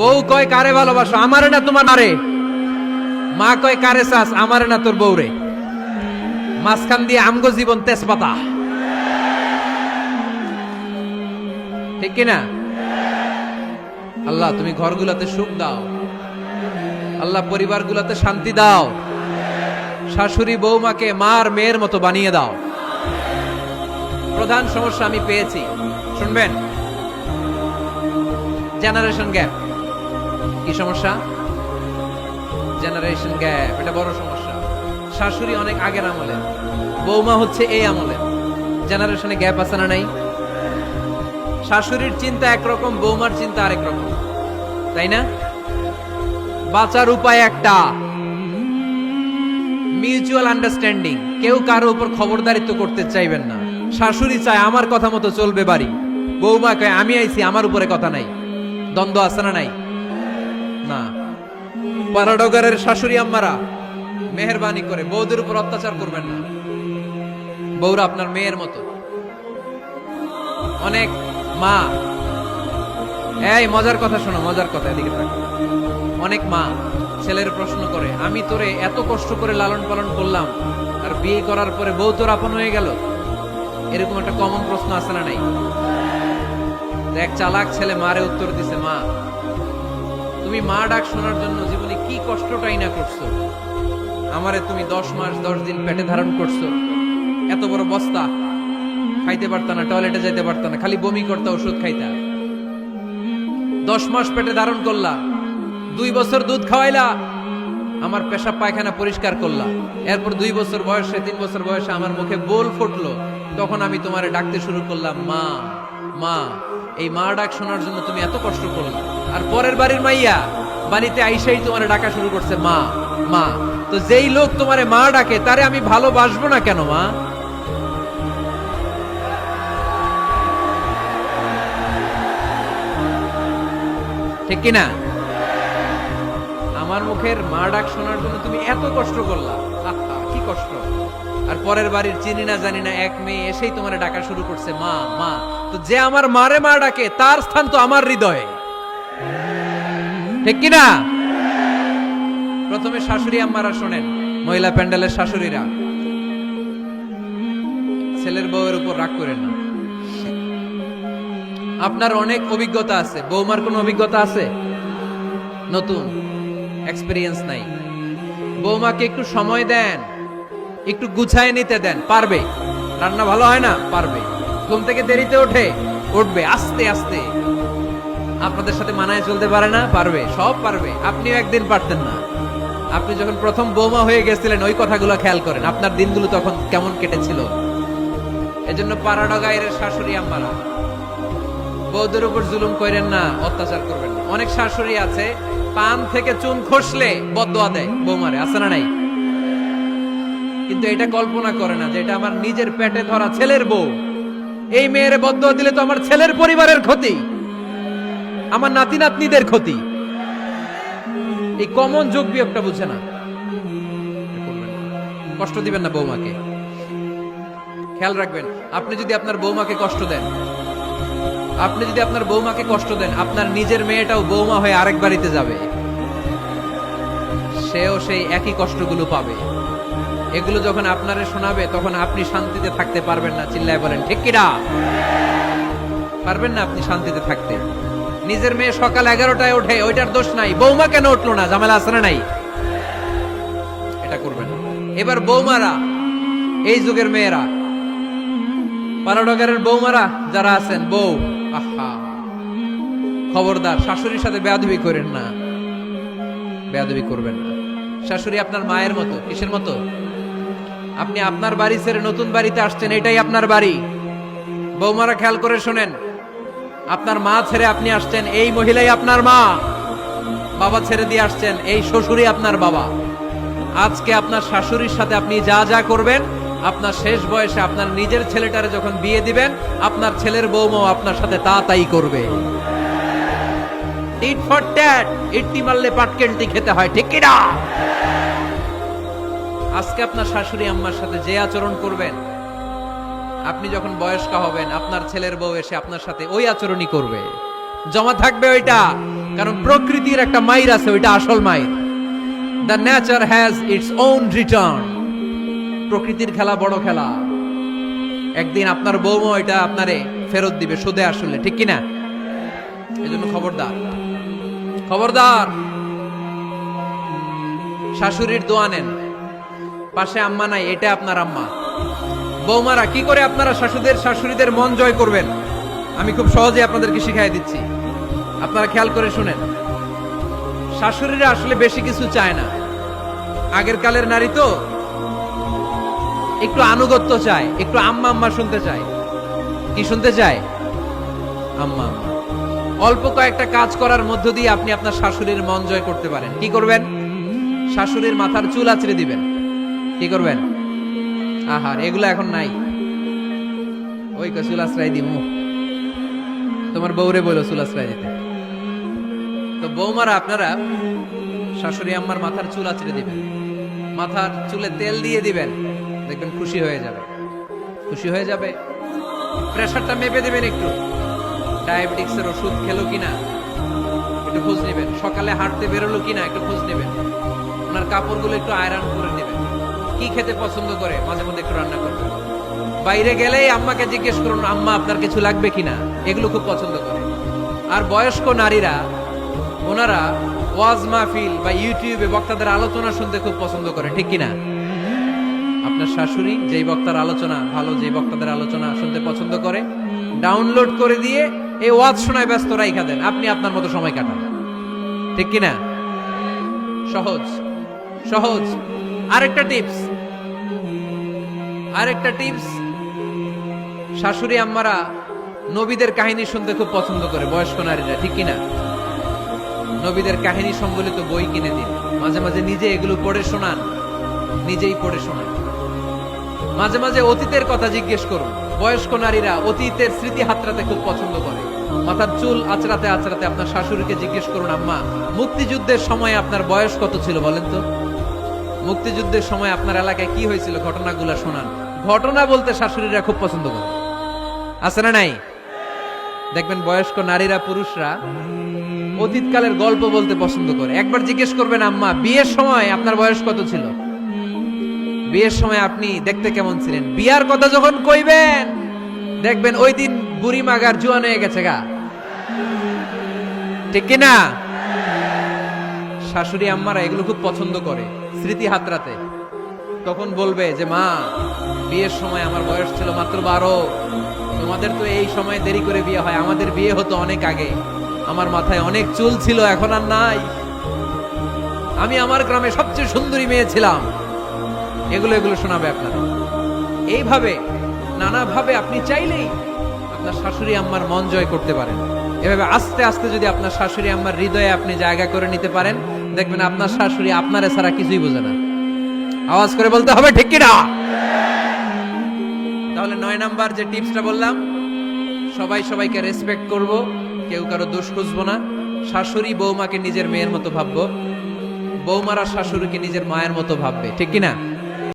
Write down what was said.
বউ কয় কারে ভালোবাসো, আমারে না তোমার মারে। মা কয় কারে চাস, আমারে না তোর বউরে। মাঝখান দিয়ে আমগো জীবন তেজপাতা, ঠিক কিনা? আল্লাহ তুমি ঘরগুলাতে সুখ দাও, আল্লাহ পরিবারগুলাতে শান্তি দাও, শাশুড়ি বৌমাকে মার মেয়ের মতো বানিয়ে দাও। প্রধান সমস্যা আমি পেয়েছি, শুনবেন, জেনারেশন গ্যাপ। কি সমস্যা? জেনারেশন গ্যাপ, এটা বড় সমস্যা। শাশুড়ি অনেক আগের আমলে, বৌমা হচ্ছে এই আমলে। জেনারেশনে গ্যাপ আছে না নাই? শাশুড়ির চিন্তা একরকম, বৌমার চিন্তা আরেক রকম, তাই না? বাঁচার উপায় একটা, মিউচুয়াল আন্ডারস্ট্যান্ডিং। কেউ কারো উপর খবরদারিত্ব করতে চাইবেন না। শাশুড়ি চায় আমার কথা মতো চলবে বাড়ি, বৌমা কয় আমি আইছি আমার উপরে কথা নাই। দ্বন্দ্ব আছে না নাই? না। পারাডগারের শাশুড়ি আম্মারা মেহেরবানি করে বৌদের উপর অত্যাচার করবেন না। বৌরা আপনার মেয়ের মতো। অনেক মা, এই মজার কথা শোনো, মজার কথা, এদিকে থাকো। অনেক মা ছেলের প্রশ্ন করে, আমি তোরে এত কষ্ট করে লালন পালন করলাম, আর বিয়ে করার পরে বউ তোর আপন হয়ে গেল। এরকম একটা কমন প্রশ্ন আছে না নাই? এক চালাক ছেলে মারে উত্তর দিছে, মা তুমি মা ডাক শোনার জন্য জীবনে কি কষ্টটাই না করছো। আমারে তুমি 10 মাস 10 দিন পেটে ধারণ করছো, এত বড় বস্তা, খাইতে পারতা না, টয়লেটে যাইতে পারতা না, খালি বমি করতা, ওষুধ খাইতা। 10 মাস পেটে ধারণ করলা, 2 বছর দুধ খাওয়াইলা, আমার পেশাব পায়খানা পরিষ্কার করলা। এরপর 2 বছর বয়সে, 3 বছর বয়সে আমার মুখে বোল ফুটলো, তখন আমি তোমারে ডাকতে শুরু করলাম মা মা। এই মা ডাক শোনার জন্য তুমি এত কষ্ট করলা, আর পরের বাড়ির মাইয়া বাড়িতে আইসাই তোমারে ডাকা শুরু করছে মা মা। তো যেই লোক তোমারে মা ডাকে, তারে আমি ভালোবাসবো না কেন মা? ঠিক কিনা? আমার মুখের মা ডাক শোনার জন্য তুমি এত কষ্ট করলা, কি কষ্ট। আর পরের বাড়ির চিনি না জানি না এক মেয়ে এসেই তোমার ডাকা শুরু করছে মা মা। তো যে আমার মারে মা ডাকে, তার স্থান তো আমার হৃদয়ে, ঠিক কিনা? প্রথমে শাশুড়ি আম্মারা শোনেন, মহিলা প্যান্ডেলের শাশুড়িরা, ছেলের বউয়ের উপর রাগ করেন না। আপনার অনেক অভিজ্ঞতা আছে, বৌমার কোনো অভিজ্ঞতা আছে? নতুন এক্সপেরিয়েন্স নাই। বৌমাকে একটু সময় দেন, একটু গুছায় নিতে দেন, পারবে। রান্না ভালো হয় না, পারবে। ঘুম থেকে দেরিতে ওঠে, উঠবে আস্তে আস্তে। আপনাদের সাথে মানায় চলতে পারে না, পারবে, সব পারবে। আপনিও একদিন পারতেন না। আপনি যখন প্রথম বৌমা হয়ে গেছিলেন, ওই কথাগুলো খেয়াল করেন, আপনার দিনগুলো তখন কেমন কেটেছিল। এজন্য পাড়াডগাইয়ের শাশুড়ি আম্মারা, বউদের উপর জুলুম করেন না, অত্যাচার করবেন না। অনেক শাশুড়ি আছে, পান থেকে চুন খসলে বদদোয়া দেয় বৌমারে, আছে না নাই? কিন্তু এটা কল্পনা করে না যে এটা আমার নিজের পেটে ধরা ছেলের বউ। এই মেয়ের বদদোয়া দিলে তো আমার ছেলের পরিবারের ক্ষতি, আমার নাতি নাতনিদের ক্ষতি। এই কমন যোগ বিয়োগটা বুঝে না। কষ্ট দিবেন না বৌমাকে, খেয়াল রাখবেন। আপনি যদি আপনার বৌমাকে কষ্ট দেন, আপনি যদি আপনার বৌমাকে কষ্ট দেন, আপনার নিজের মেয়েটাও বৌমা হয়ে আরেক বাড়িতে যাবে, সেও সেই একই কষ্টগুলো পাবে। এগুলো যখন আপনারে শোনাবে, তখন আপনি শান্তিতে থাকতে পারবেন না। চিল্লায় বলেন ঠিক কিনা? পারবেন না আপনি শান্তিতে থাকতে। নিজের মেয়ে সকাল 11টায় ওঠে, ওইটার দোষ নাই, বৌমা কেন উঠলো না, ঝামেলা আছে না নাই? এটা করবেন না। এবার বৌমারা, এই যুগের মেয়েরা, পাড়াডগারের বৌমারা যারা আছেন, বউ, আহা, খবরদার শাশুড়ির সাথে বেয়াদবি করেন না, বেয়াদবি করবেন না। শাশুড়ি আপনার মায়ের মতো। কিসের মতো? আপনি আপনার বাড়ি ছেড়ে নতুন বাড়িতে আসছেন, এটাই আপনার বাড়ি। বৌমারা খেয়াল করে শোনেন, আপনার মা ছেড়ে আপনি আসছেন, এই মহিলাই আপনার মা। বাবা ছেড়ে দিয়ে আসছেন, এই শ্বশুরই আপনার বাবা। আজকে আপনার শাশুড়ির সাথে আপনি যা যা করবেন, আপনার শেষ বয়সে আপনার নিজের ছেলেটারে যখন বিয়ে দিবেন, আপনার ছেলের বৌমাও আপনার সাথে তা তাই করবে। টিট ফর ট্যাট, ইট্টি মারলে পাটকেলটি খেতে হয়, ঠিক কিনা? আজকে আপনার শাশুড়ি আম্মার সাথে যে আচরণ করবেন, আপনি যখন বয়স্ক হবেন, আপনার ছেলের বউ এসে আপনার সাথে ওই আচরণই করবে। জমা থাকবে ওইটা, কারণ প্রকৃতির একটা মাইর আছে, ওইটা আসল মাইর। The nature has its own return. প্রকৃতির খেলা বড় খেলা, একদিন আপনার বৌমা এটা আপনারে ফেরত দিবে সুদে আসলে, ঠিক কিনা? এজন্য খবরদার, খবরদার। শাশুড়ির দোয়া নেন, পাশে আম্মা নাই, এটা আপনার আম্মা। বৌমারা কি করে আপনারা শাশুড়িদের মন জয় করবেন, আমি খুব সহজে আপনাদেরকে শিখাই দিচ্ছি, আপনারা খেয়াল করে শুনেন। শাশুড়িরা আসলে বেশি কিছু চায় না, আগের কালের নারী তো একটু আনুগত্য চায়, একটু আম্মা আম্মা শুনতে চায়। কি শুনতে চায়? আম্মা আম্মা। অল্প কয়েকটা কাজ করার মধ্য দিয়ে আপনি আপনার শাশুড়ির মন জয় করতে পারেন। কি করবেন? শাশুড়ির মাথার চুল আঁচড়ে দিবেন। কি করবেন? আহার, এগুলো এখন নাই। ওই চুল আশ্রয় দিমু, তোমার বউরে বলো চুল আশ্রয় দিতে। তো বৌমারা আপনারা শাশুড়ি আম্মার মাথার চুল আঁচড়ে দিবেন, মাথার চুলে তেল দিয়ে দিবেন, দেখবেন খুশি হয়ে যাবে, খুশি হয়ে যাবে। প্রেসারটা মেপে দিবেন, একটু ডায়াবেটিক্সের ওষুধ খেলো কিনা একটু খোঁজ নেবেন, সকালে হাঁটতে বেরোলো কিনা একটু খোঁজ নেবেন, ওনার কাপড়গুলো একটু আয়রন করে নেবেন, কি খেতে পছন্দ করে মাঝে মধ্যে একটু রান্না করবেন। বাইরে গেলেই আম্মাকে জিজ্ঞেস করুন, আম্মা আপনার কিছু লাগবে কিনা, এগুলো খুব পছন্দ করে। আর বয়স্ক নারীরা, ওনারা ওয়াজ মাহফিল বা ইউটিউবে বক্তাদের আলোচনা শুনতে খুব পছন্দ করে, ঠিক কিনা? আপনার শাশুড়ি যেই বক্তার আলোচনা ভালো, যেই বক্তাদের আলোচনা শুনতে পছন্দ করে, ডাউনলোড করে দিয়ে এই ওয়াজ শোনায় ব্যস্ত রাইখা দেন, আপনি আপনার মতো সময় কাটান, ঠিক কিনা? সহজ সহজ। আরেকটা টিপস, শাশুড়ি আম্মারা নবীদের কাহিনী শুনতে খুব পছন্দ করে, বয়স্ক নারীরা, ঠিক কিনা? নবীদের কাহিনী সম্বলিত বই কিনে দিন, মাঝে মাঝে নিজে এগুলো পড়ে শোনান, নিজেই পড়ে শোনান। মাঝে মাঝে অতীতের কথা জিজ্ঞেস করুন। বয়স্ক নারীরা অতীতের স্মৃতি হাতড়াতে খুব পছন্দ করে, মাথার চুল আঁচড়াতে আঁচড়াতে আপনার শাশুড়িকে জিজ্ঞেস করুন, আম্মা মুক্তিযুদ্ধের সময় আপনার বয়স কত ছিল বলেন তো? মুক্তিযুদ্ধের সময় আপনার এলাকায় কি হয়েছিল, ঘটনাগুলো শোনান। ঘটনা বলতে শাশুড়িরা খুব পছন্দ করে, আছে না নাই? দেখবেন বয়স্ক নারীরা, পুরুষরা অতীতকালের গল্প বলতে পছন্দ করে। একবার জিজ্ঞেস করবেন, আম্মা বিয়ের সময় আপনার বয়স কত ছিল, বিয়ের সময় আপনি দেখতে কেমন ছিলেন? বিয়ার কথা যখন কইবেন দেখবেন ওই দিন বুড়ি মাগার জোয়ান হয়ে গেছে গা, ঠিক কিনা? শাশুড়ি আম্মারা এগুলো খুব পছন্দ করে, স্মৃতি হাতড়াতে। তখন বলবে যে, মা বিয়ের সময় আমার বয়স ছিল মাত্র 12, তোমাদের তো এই সময় দেরি করে বিয়ে হয়, আমাদের বিয়ে হতো অনেক আগে, আমার মাথায় অনেক চুল ছিল, এখন আর নাই, আমি আমার গ্রামে সবচেয়ে সুন্দরী মেয়ে ছিলাম। এগুলো শোনাবে আপনারা। এইভাবে নানাভাবে আপনি চাইলেই আপনার শাশুড়ি আম্মার মন জয় করতে পারেন। এভাবে আস্তে আস্তে যদি আপনার শাশুড়ি আম্মার হৃদয়ে আপনি জায়গা করে নিতে পারেন, দেখবেন আপনার শাশুড়ি আপনারে ছাড়া কিছুই বোঝে না। আওয়াজ করে বলতে হবে, ঠিক কিনা? তাহলে 9 নাম্বার যে টিপসটা বললাম, সবাই সবাইকে রেসপেক্ট করব, কেউ কারো দোষ খুঁজবো না। শাশুড়ি বৌমাকে নিজের মেয়ের মতো ভাববো, বৌমারা শাশুড়িকে নিজের মায়ের মতো ভাববে, ঠিক কিনা?